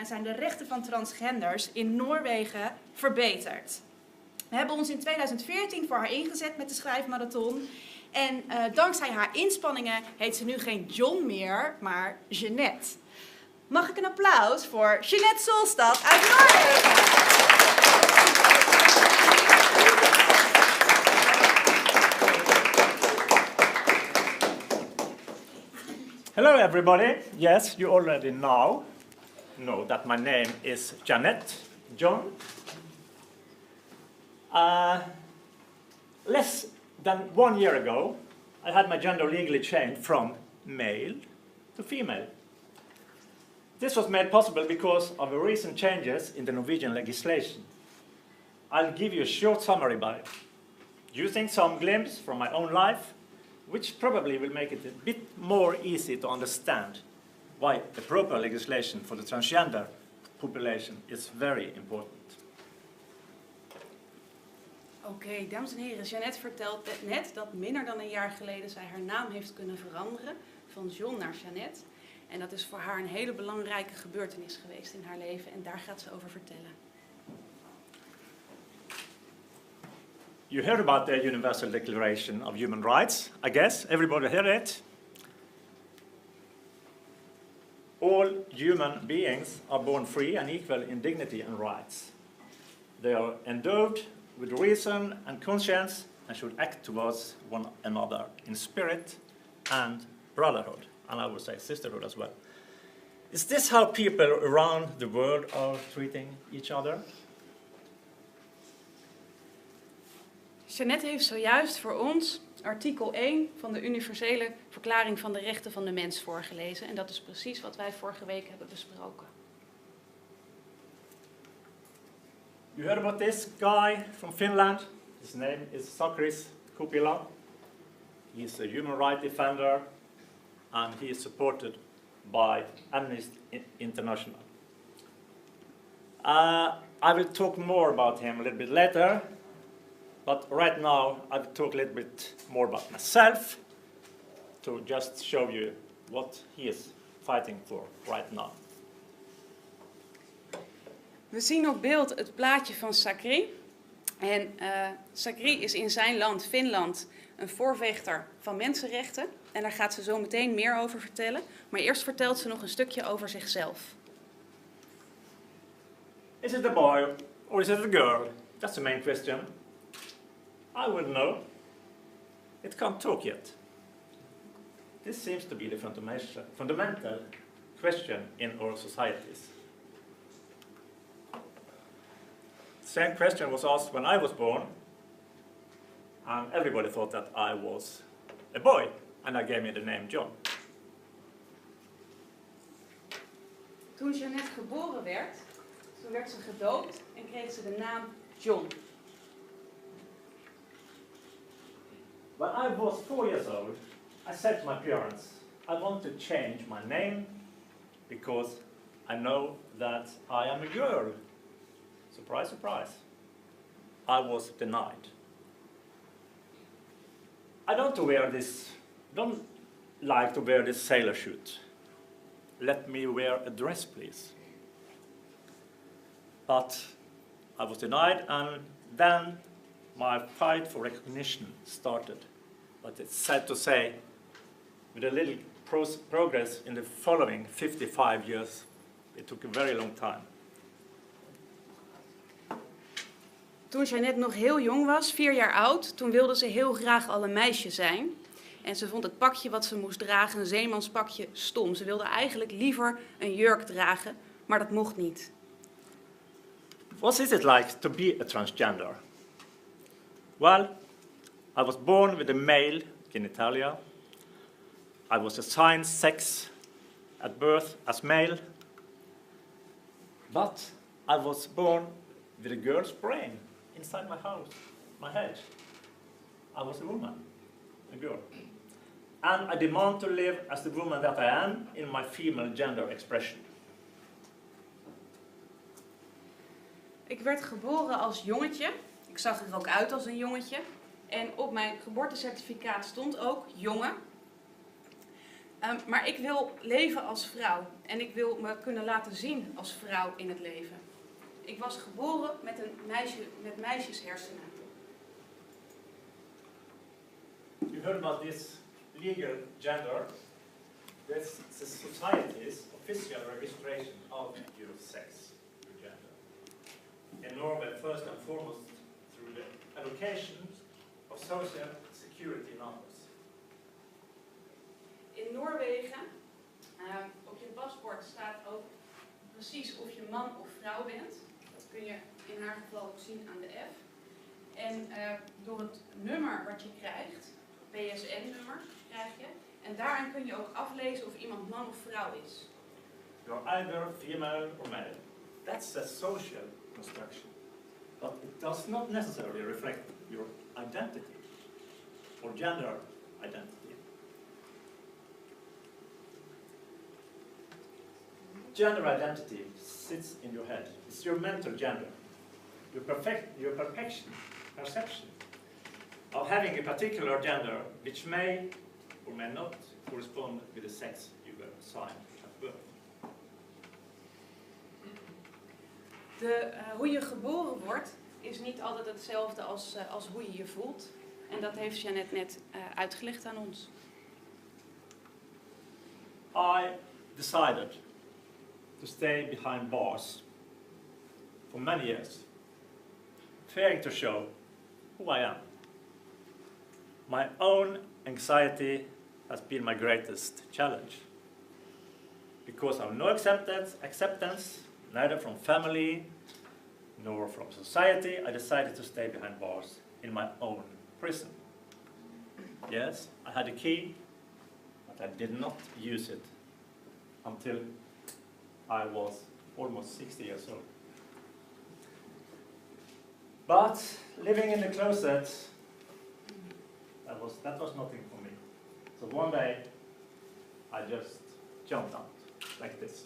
zijn de rechten van transgenders in Noorwegen verbeterd. We hebben ons in 2014 voor haar ingezet met de schrijfmarathon. En dankzij haar inspanningen heet ze nu geen John meer, maar Jeanette. Mag ik een applaus voor Jeanette Solstad uit Noorwegen? Hello everybody. Yes, you already know that my name is Jeanette John. Less than 1 year ago, I had my gender legally changed from male to female. This was made possible because of the recent changes in the Norwegian legislation. I'll give you a short summary by using some glimpse from my own life, which probably will make it a bit more easy to understand why the proper legislation for the transgender population is very important. Oké, dames en heren, Jeanette vertelt net dat minder dan een jaar geleden zij haar naam heeft kunnen veranderen van John naar Jeanette. En dat is voor haar een hele belangrijke gebeurtenis geweest in haar leven en daar gaat ze over vertellen. You heard about the Universal Declaration of Human Rights, I guess. Everybody heard it? All human beings are born free and equal in dignity and rights. They are endowed with reason and conscience and should act towards one another in spirit and brotherhood, and I would say sisterhood as well. Is this how people around the world are treating each other? Jeanette heeft zojuist voor ons artikel 1 van de Universele Verklaring van de Rechten van de Mens voorgelezen. En dat is precies wat wij vorige week hebben besproken. You heard about this guy from Finland? His name is Sakris. He's a human rights defender and he is supported by Amnesty International. I will talk more about him a little bit later. But right now, I will talk a little bit more about myself to just show you what he is fighting for right now. We zien op beeld het plaatje van Sakris. En Sakris is in zijn land, Finland, een voorvechter van mensenrechten. En daar gaat ze zo meteen meer over vertellen. Maar eerst vertelt ze nog een stukje over zichzelf. Is it a boy or is it a girl? That's the main question. I wouldn't know. It can't talk yet. This seems to be the fundamental question in our societies. The same question was asked when I was born, and everybody thought that I was a boy, and I gave me the name John. Toen Jeanette geboren werd, toen werd ze gedoopt en kreeg ze de naam John. When I was 4 years old, I said to my parents, I want to change my name because I know that I am a girl. Surprise, surprise. I was denied. I don't like to wear this sailor suit. Let me wear a dress, please. But I was denied, and then my fight for recognition started. But it's sad to say, with a little progress in the following 55 years, it took a very long time. Toen Jeanette nog heel jong was, 4 jaar oud, toen wilde ze heel graag al een meisje zijn. En ze vond het pakje wat ze moest dragen, een zeemanspakje, stom. Ze wilde eigenlijk liever een jurk dragen, maar dat mocht niet. What is it like to be a transgender? Well, I was born with a male genitalia. I was assigned sex at birth as male. But I was born with a girl's brain inside my house, my head. I was a woman, a girl. And I demand to live as the woman that I am in my female gender expression. Ik werd geboren als jongetje. Ik zag er ook uit als een jongetje. En op mijn geboortecertificaat stond ook jongen. Maar ik wil leven als vrouw. En ik wil me kunnen laten zien als vrouw in het leven. Ik was geboren met meisjeshersenen. You heard about this legal gender. That's the society's official registration of your sex, your gender. In Norway, first and foremost, through the allocation of social security numbers. In Noorwegen, op je paspoort staat ook precies of je man of vrouw bent. Dat kun je in haar geval ook zien aan de F. En door het nummer wat je krijgt, PSN-nummer krijg je, en daarin kun je ook aflezen of iemand man of vrouw is. You're either female or male. That's a social construction. But it does not necessarily reflect your identity or gender identity. Gender identity sits in your head. It's your mental gender. Your perception of having a particular gender which may or may not correspond with the sex you were assigned at birth. Hoe je geboren wordt is niet altijd hetzelfde als hoe je je voelt. En dat heeft Jeanette net uitgelegd aan ons. I decided to stay behind bars for many years, fearing to show who I am. My own anxiety has been my greatest challenge. Because of no acceptance, neither from family nor from society, I decided to stay behind bars in my own prison. Yes, I had a key, but I did not use it until I was almost 60 years old. But living in the closet, that was nothing for me. So one day, I just jumped out like this.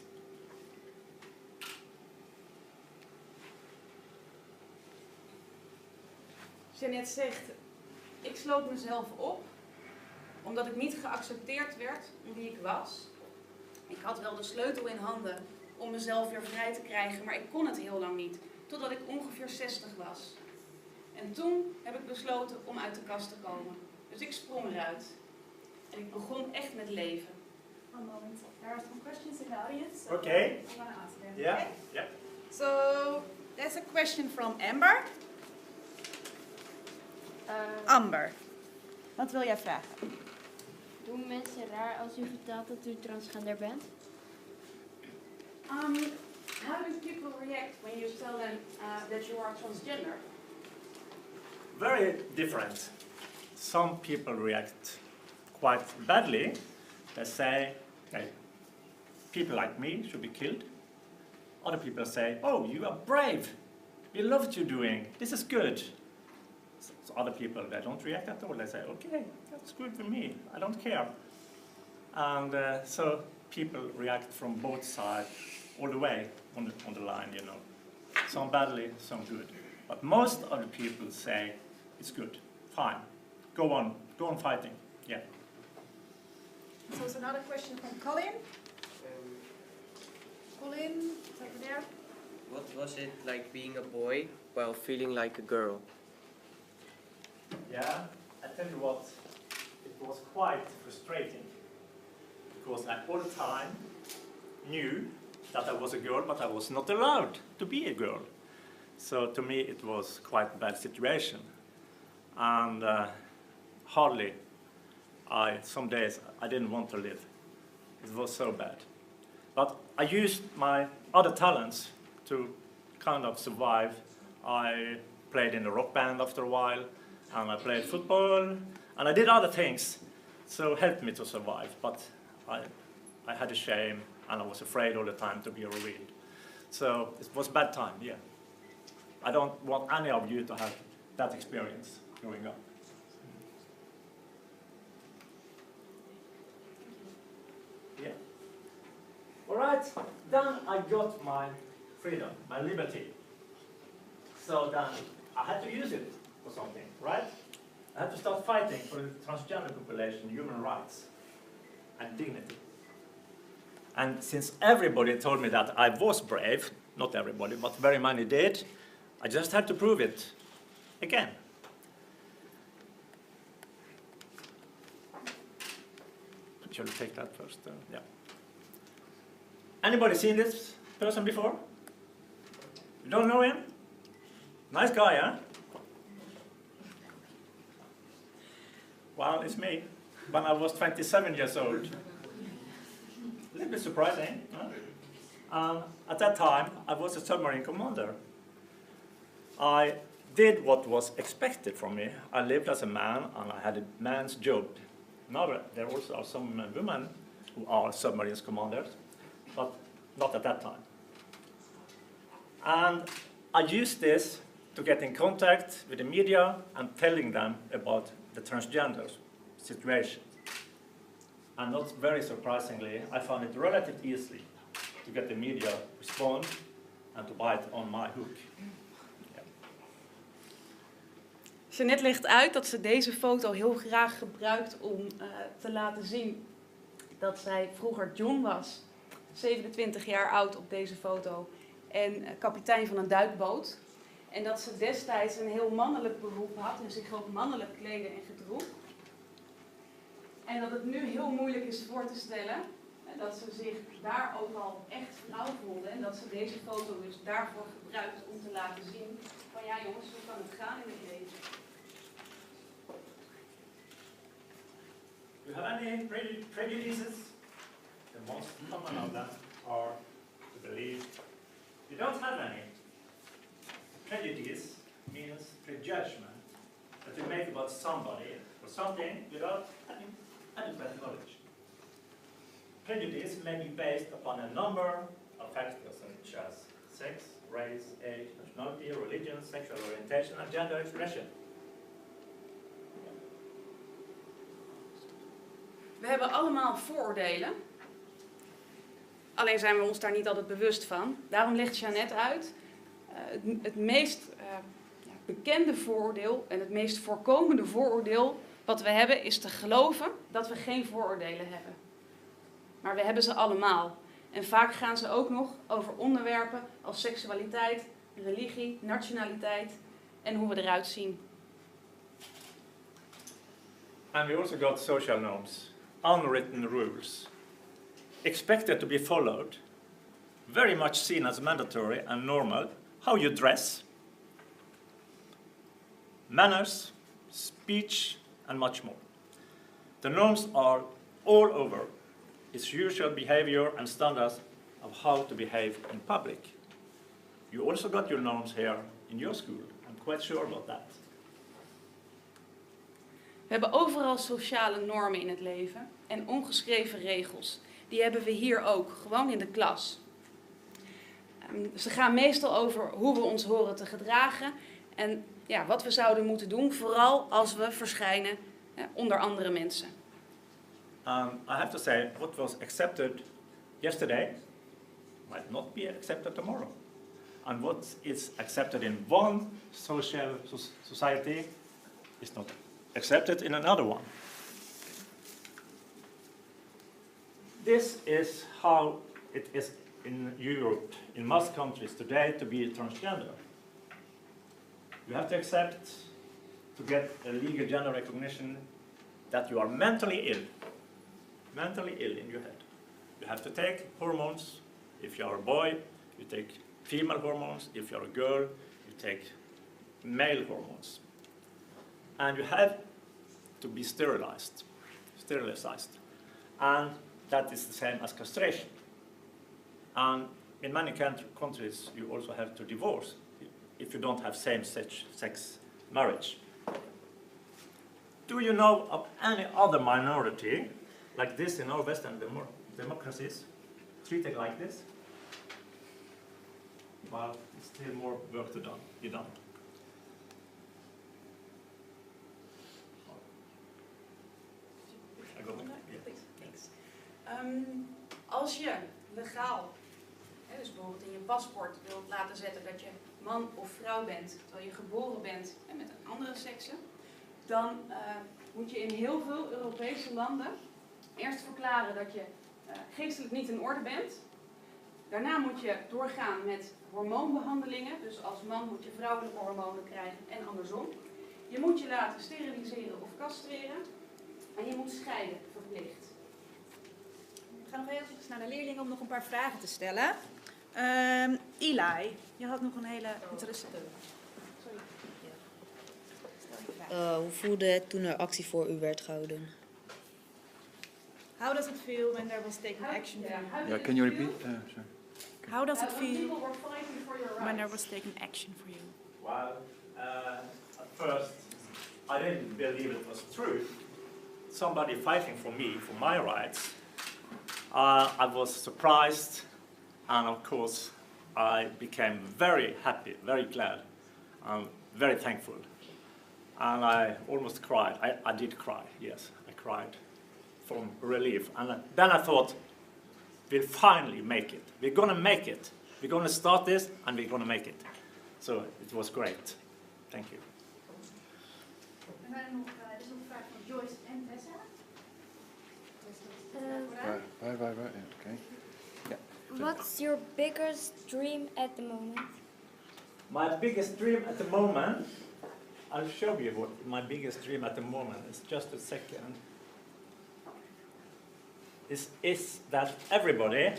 Jeanette zegt, ik sloot mezelf op omdat ik niet geaccepteerd werd om wie ik was. Ik had wel de sleutel in handen om mezelf weer vrij te krijgen, maar ik kon het heel lang niet. Totdat ik ongeveer 60 was. En toen heb ik besloten om uit de kast te komen. Dus ik sprong eruit. En ik begon echt met leven. One moment. There are some questions in the audience. So Okay. I'm going to ask them. Yeah, Okay? yeah. So, there's a question from Amber. Amber, wat wil jij vragen? Doen mensen raar als u vertelt dat u transgender bent? How do people react when you tell them that you are transgender? Very different. Some people react quite badly. They say, hey, people like me should be killed. Other people say, oh, you are brave. We love what you're doing. This is good. So other people, they don't react at all. They say, okay, that's good for me. I don't care. And so people react from both sides all the way on the line, you know. Some badly, some good. But most of the people say, it's good, fine. Go on fighting, yeah. So there's another question from Colin. Colin, is over there. What was it like being a boy while feeling like a girl? Yeah, I tell you what, it was quite frustrating. Because I all the time knew that I was a girl, but I was not allowed to be a girl. So to me it was quite a bad situation. And hardly, some days I didn't want to live. It was so bad. But I used my other talents to kind of survive. I played in a rock band after a while, and I played football, and I did other things, so it helped me to survive. But I had a shame, and I was afraid all the time to be revealed. So it was a bad time, yeah. I don't want any of you to have that experience growing up. Yeah. All right, then I got my freedom, my liberty. So then I had to use it for something, right? I had to start fighting for the transgender population, human rights. and dignity. And since everybody told me that I was brave, not everybody, but very many did, I just had to prove it again. Shall we take that first? Yeah. Anybody seen this person before? You don't know him? Nice guy, huh? Well, it's me, when I was 27 years old. A little bit surprising, huh? At that time, I was a submarine commander. I did what was expected from me. I lived as a man, and I had a man's job. Now, there also are some women who are submarine commanders, but not at that time. And I used this to get in contact with the media and telling them about the transgender situation. And not very surprisingly, I found it relatively easy to get the media to respond and to bite on my hook. Yeah. Jeanette legt uit dat ze deze foto heel graag gebruikt om te laten zien dat zij vroeger John was, 27 jaar oud op deze foto, en kapitein van een duikboot. En dat ze destijds een heel mannelijk beroep had en zich ook mannelijk kleedde en gedroeg. En dat het nu heel moeilijk is voor te stellen dat ze zich daar ook al echt vrouw voelde. En dat ze deze foto dus daarvoor gebruikt om te laten zien van ja jongens, hoe kan het gaan in het leven. Do you have any prejudices? The most common of them are to believe you don't have any. Prejudice means prejudgment that you make about somebody or something without having adequate knowledge. Prejudice may be based upon a number of factors such as sex, race, age, nationality, religion, sexual orientation, and gender expression. We hebben allemaal vooroordelen. Alleen zijn we ons daar niet altijd bewust van. Daarom legt Jeanette uit. Het meest bekende vooroordeel en het meest voorkomende vooroordeel wat we hebben is te geloven dat we geen vooroordelen hebben. Maar we hebben ze allemaal. En vaak gaan ze ook nog over onderwerpen als seksualiteit, religie, nationaliteit en hoe we eruit zien. And we also got social norms, unwritten rules, expected to be followed, very much seen as mandatory and normal. How you dress, manners, speech, and much more. The norms are all over its usual behavior and standards of how to behave in public. You also got your norms here in your school. I'm quite sure about that. We hebben overal sociale normen in het leven en ongeschreven regels. Die hebben we hier ook, gewoon in de klas. Ze gaan meestal over hoe we ons horen te gedragen en ja, wat we zouden moeten doen, vooral als we verschijnen onder andere mensen. I have to say, what was accepted yesterday might not be accepted tomorrow. And what is accepted in one social society is not accepted in another one. This is how it is in Europe, in most countries today, to be transgender. You have to accept, to get a legal gender recognition, that you are mentally ill in your head. You have to take hormones. If you are a boy, you take female hormones. If you are a girl, you take male hormones. And you have to be sterilized. And that is the same as castration. And in many countries, you also have to divorce if you don't have same-sex marriage. Do you know of any other minority like this in our Western democracies, treated like this? Well, there's still more work to be done. Als je legaal, dus bijvoorbeeld in je paspoort wilt laten zetten dat je man of vrouw bent, terwijl je geboren bent met een andere sekse, dan moet je in heel veel Europese landen Eerst verklaren dat je geestelijk niet in orde bent. Daarna moet je doorgaan met hormoonbehandelingen. Dus als man moet je vrouwelijke hormonen krijgen en andersom. Je moet je laten steriliseren of castreren. En je moet scheiden verplicht. Ik ga nog heel even naar de leerlingen om nog een paar vragen te stellen. Eli, je had nog een hele interessante... Sorry. Stel je vraag. Hoe voelde het toen er actie voor u werd gehouden? How does it feel when there was taken action? Yeah, can you repeat? Sorry. How does it feel People were fighting for your rights. when there was taken action for you? Well, at first, I didn't believe it was true. Somebody fighting for me, for my rights. I was surprised, and of course, I became very happy, very glad, very thankful. And I almost cried. I did cry, yes, I cried from relief. And then I thought, we'll finally make it. We're gonna make it. We're gonna start this, and we're gonna make it. So it was great. Thank you. En dan nog, er is nog een vraag van Joyce en Tessa. Right, yeah, okay. What's your biggest dream at the moment? My biggest dream at the moment, I'll show you what my biggest dream at the moment is. Just a second. Is that everybody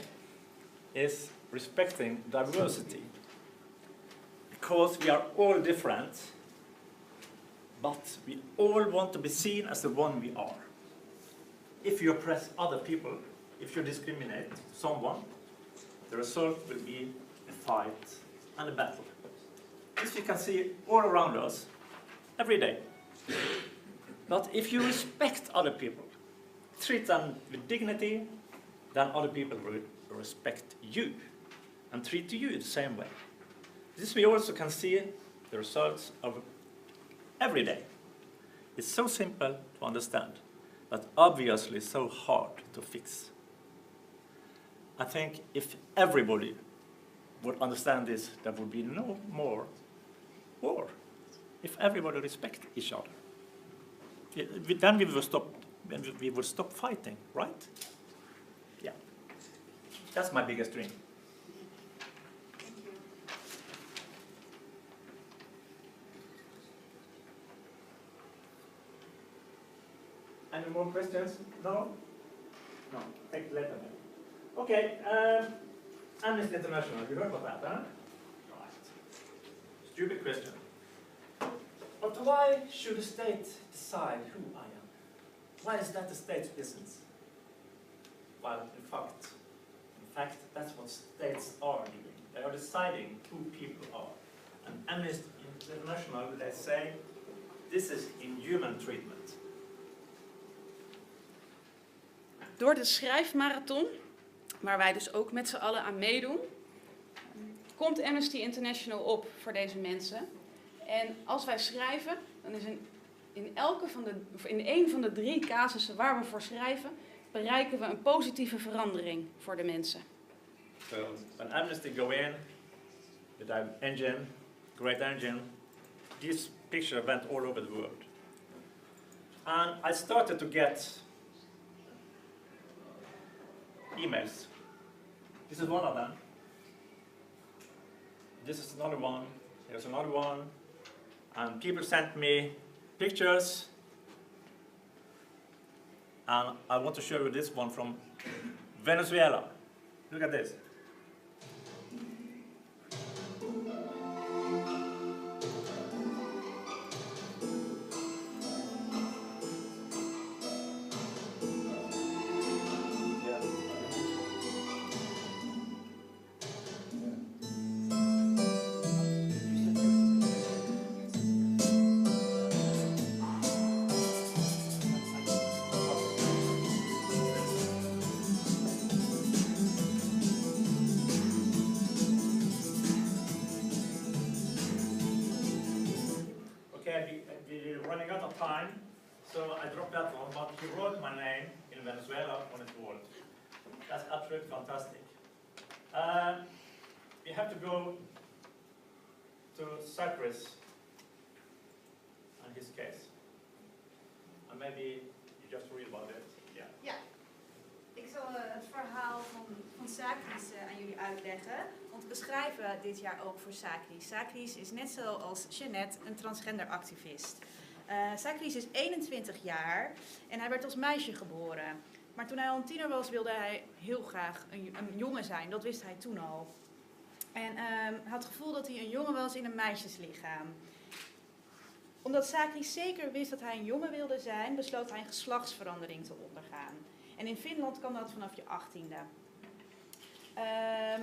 is respecting diversity. Because we are all different, but we all want to be seen as the one we are. If you oppress other people, if you discriminate someone, the result will be a fight and a battle. This we can see all around us every day. But if you respect other people, treat them with dignity, then other people will respect you and treat you the same way. This we also can see the results of every day. It's so simple to understand, but obviously so hard to fix. I think if everybody would understand this, there would be no more war. If everybody respect each other, then we will stop fighting, right? Yeah, that's my biggest dream. Any more questions? No? No, take it later. Okay, Amnesty International, have you heard about that, huh? Right. Stupid question. But why should the state decide who I am? Why is that the state's business? Well, in fact, that's what states are doing. They are deciding who people are. And Amnesty International, they say, this is inhuman treatment. Door de schrijfmarathon, waar wij dus ook met z'n allen aan meedoen, komt Amnesty International op voor deze mensen. En als wij schrijven, dan is in een van de 3 casussen waar we voor schrijven, bereiken we een positieve verandering voor de mensen. So when Amnesty go in with our engine, great engine, this picture went all over the world. And I started to get emails. This is one of them. This is another one. Here's another one. And people sent me pictures. And I want to show you this one from Venezuela. Look at this. We're running out of time, so I dropped that one, but he wrote my name in Venezuela on his wall. That's absolutely fantastic. We have to go to Sakris and his case. And maybe you just read about it. Yeah. Ja, Sakris aan jullie uitleggen. Want we schrijven dit jaar ook voor Sakris. Sakris is net zoals Jeanette een transgenderactivist. Sakris is 21 jaar en hij werd als meisje geboren. Maar toen hij al een tiener was, wilde hij heel graag een jongen zijn. Dat wist hij toen al. En hij had het gevoel dat hij een jongen was in een meisjeslichaam. Omdat Sakris zeker wist dat hij een jongen wilde zijn, besloot hij een geslachtsverandering te ondergaan. En in Finland kan dat vanaf je 18e.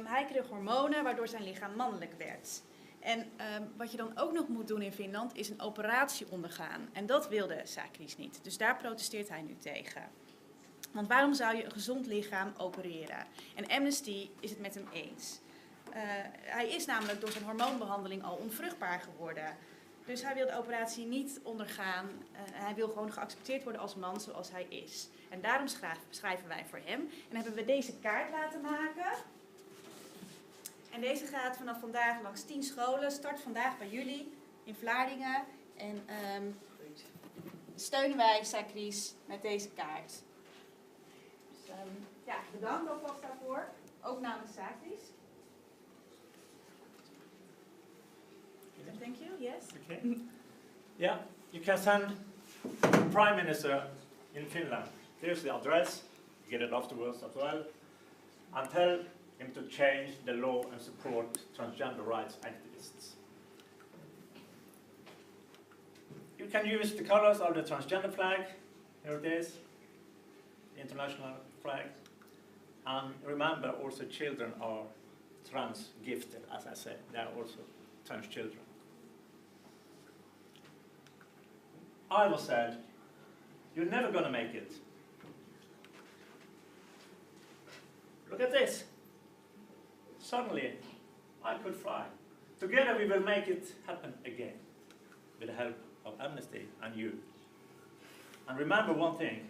Hij kreeg hormonen waardoor zijn lichaam mannelijk werd. En wat je dan ook nog moet doen in Finland is een operatie ondergaan. En dat wilde Sakris niet. Dus daar protesteert hij nu tegen. Want waarom zou je een gezond lichaam opereren? En Amnesty is het met hem eens. Hij is namelijk door zijn hormoonbehandeling al onvruchtbaar geworden. Dus hij wil de operatie niet ondergaan. Hij wil gewoon geaccepteerd worden als man zoals hij is. En daarom schrijven wij voor hem. En hebben we deze kaart laten maken. En deze gaat vanaf vandaag langs 10 scholen. Start vandaag bij jullie in Vlaardingen. En steunen wij Sakris met deze kaart. Dus ja, bedankt alvast daarvoor. Ook namens Sakris. Thank you, yes. Okay. Yeah, you can send Prime Minister in Finland. Here's the address, you get it afterwards as well, and tell him to change the law and support transgender rights activists. You can use the colors of the transgender flag, here it is, the international flag, and remember also children are trans gifted, as I said, they are also trans children. I was said, you're never going to make it. Look at this. Suddenly, I could fly. Together we will make it happen again, with the help of Amnesty and you. And remember one thing,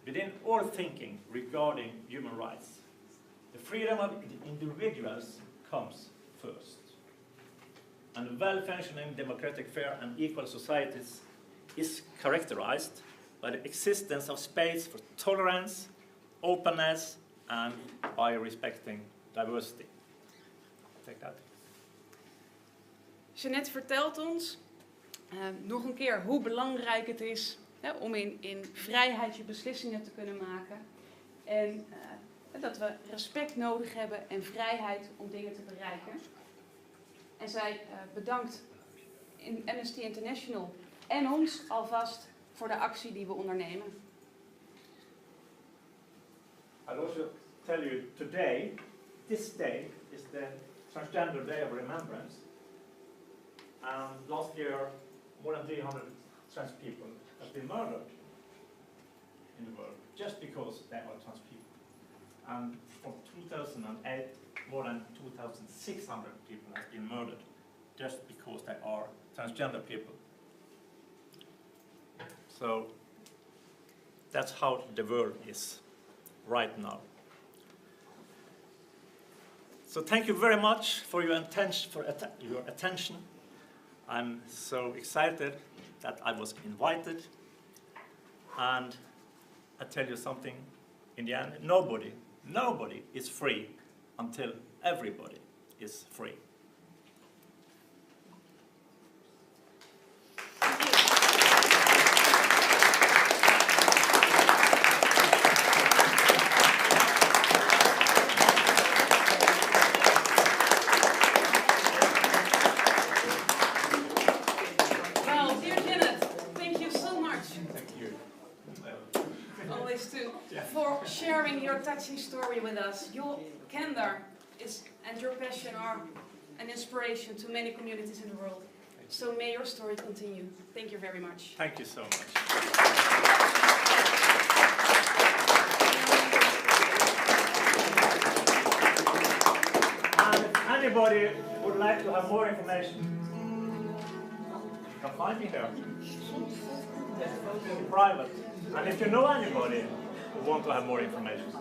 within all thinking regarding human rights, the freedom of individuals comes first. And well-functioning democratic, fair and equal societies is characterized by the existence of space for tolerance, openness, and by respecting diversity. Take that. Jeanette vertelt ons nog een keer hoe belangrijk het is om in vrijheid je beslissingen te kunnen maken. En dat we respect nodig hebben en vrijheid om dingen te bereiken. En zij bedankt in Amnesty International en ons alvast voor de actie die we ondernemen. I'll also tell you today, this day is the Transgender Day of Remembrance. Last year, more than 300 trans people have been murdered in the world just because they are trans people. And from 2008, more than 2,600 people have been murdered just because they are transgender people. So that's how the world is right now. So thank you very much for your attention. I'm so excited that I was invited. And I tell you something, in the end, nobody is free until everybody is free. For sharing your touching story with us. Your candor and your passion are an inspiration to many communities in the world. So may your story continue. Thank you very much. Thank you so much. And if anybody would like to have more information, you can find me here. In private. And if you know anybody who want to have more information.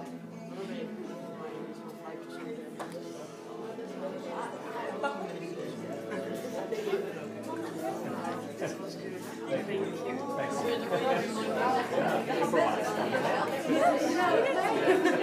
Thanks.